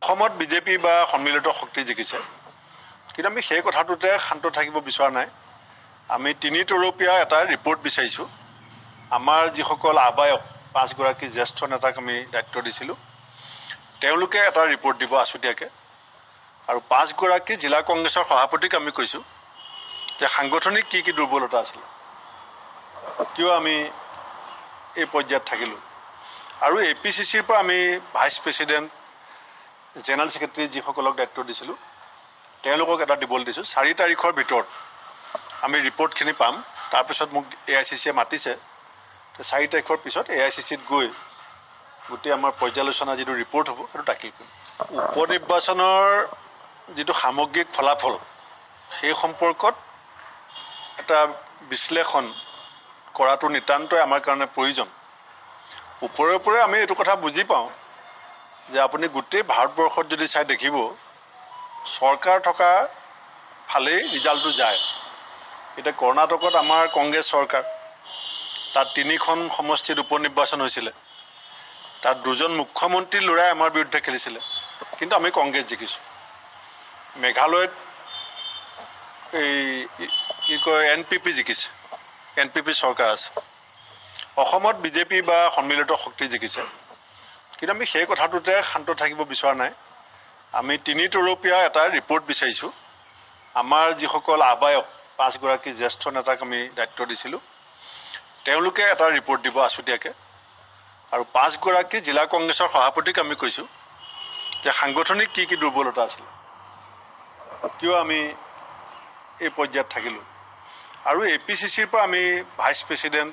অসমত বিজেপি বা সন্মিলিত শক্তি জিকিছে কিন্তু আমি সেই কথাটোতে শান্ত থাকিব বিচৰা নাই আমি তিনি তৰপীয়া এটা ৰিপৰ্ট বিচাৰিছোঁ আমাৰ যিসকল আহ্বায়ক 5 গৰাকী জ্যেষ্ঠ নেতাক আমি দায়িত্ব দিছিলোঁ তেওঁলোকে এটা ৰিপৰ্ট দিব আছুতীয়াকৈ আৰু 5 গৰাকী জিলা কংগ্ৰেছৰ সভাপতিক আমি কৈছোঁ যে সাংগঠনিক কি দুৰ্বলতা আছিল কিয় আমি এই পৰ্যায়ত থাকিলোঁ আৰু APCCৰ পৰা আমি ভাইচ প্ৰেছিডেণ্ট জেনেৰেল ছেক্ৰেটাৰী যিসকলক দায়িত্ব দিছিলোঁ তেওঁলোকক এটা দিবলৈ দিছোঁ 4 তাৰিখৰ ভিতৰত আমি ৰিপৰ্টখিনি পাম তাৰপিছত মোক AICCয়ে মাতিছে 4 তাৰিখৰ পিছত AICCত গৈ গোটেই আমাৰ পৰ্যালোচনা যিটো ৰিপৰ্ট হ'ব সেইটো দাখিল কৰিম উপনিৰ্বাচনৰ যিটো সামগ্ৰিক ফলাফল সেই সম্পৰ্কত এটা বিশ্লেষণ কৰাটো নিতান্তই আমাৰ কাৰণে প্ৰয়োজন ওপৰে আমি এইটো কথা বুজি পাওঁ যে আপুনি গোটেই ভাৰতবৰ্ষত যদি চাই দেখিব চৰকাৰ থকা ফালেই ৰিজাল্টটো যায় এটা কৰ্ণাটকত আমাৰ কংগ্ৰেছ চৰকাৰ তাত 3খন সমষ্টিত উপনিৰ্বাচন হৈছিলে তাত 2জন মুখ্যমন্ত্ৰী লৰাই আমাৰ বিৰুদ্ধে খেলিছিলে কিন্তু আমি কংগ্ৰেছ জিকিছোঁ মেঘালয়ত এই কি কয় NPP জিকিছে NPP চৰকাৰ আছে অসমত বিজেপি বা সন্মিলিত শক্তি জিকিছে কিন্তু আমি সেই কথাটোতে শান্ত থাকিব বিচৰা নাই আমি তিনি তৰপীয়া এটা ৰিপৰ্ট বিচাৰিছোঁ আমাৰ যিসকল আহ্বায়ক 5 গৰাকী জ্যেষ্ঠ নেতাক আমি দায়িত্ব দিছিলোঁ তেওঁলোকে এটা ৰিপৰ্ট দিব আছুতীয়াকৈ আৰু 5 গৰাকী জিলা কংগ্ৰেছৰ সভাপতিক আমি কৈছোঁ যে সাংগঠনিক কি দুৰ্বলতা আছিল কিয় আমি এই পৰ্যায়ত থাকিলোঁ আৰু APCCৰ পৰা আমি ভাইচ প্ৰেছিডেণ্ট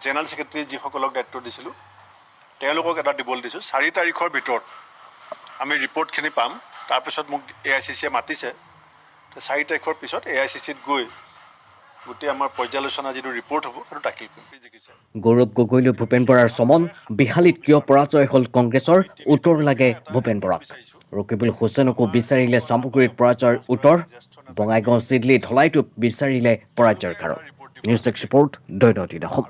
জেনেৰেল ছেক্ৰেটাৰী যিসকলক দায়িত্ব দিছিলোঁ তেওঁলোকক এটা দিবলৈ দিছোঁ 4 তাৰিখৰ ভিতৰত আমি ৰিপৰ্টখিনি পাম তাৰপিছত মোক AICCয়ে মাতিছে 4 তাৰিখৰ পিছত AICCত গৈ গোটেই আমাৰ পৰ্যালোচনা যিটো ৰিপৰ্ট হ'ব সেইটো দাখিল কৰিম জিকিছে গৌৰৱ গগৈলৈ ভূপেন বৰাৰ চমন বিহালীত কিয় পৰাজয় হ'ল কংগ্ৰেছৰ উত্তৰ লাগে ভূপেন বৰাক ৰকিবুল হুছেইনকো বিচাৰিলে চামগুৰিত পৰাজয়ৰ উত্তৰ বঙাইগাঁও চিডলি ধলাইতো বিচাৰিলে পৰাজয়ৰ কাৰণ নিউজ ডেস্ক ৰিপৰ্ট দৈনন্দিন অসম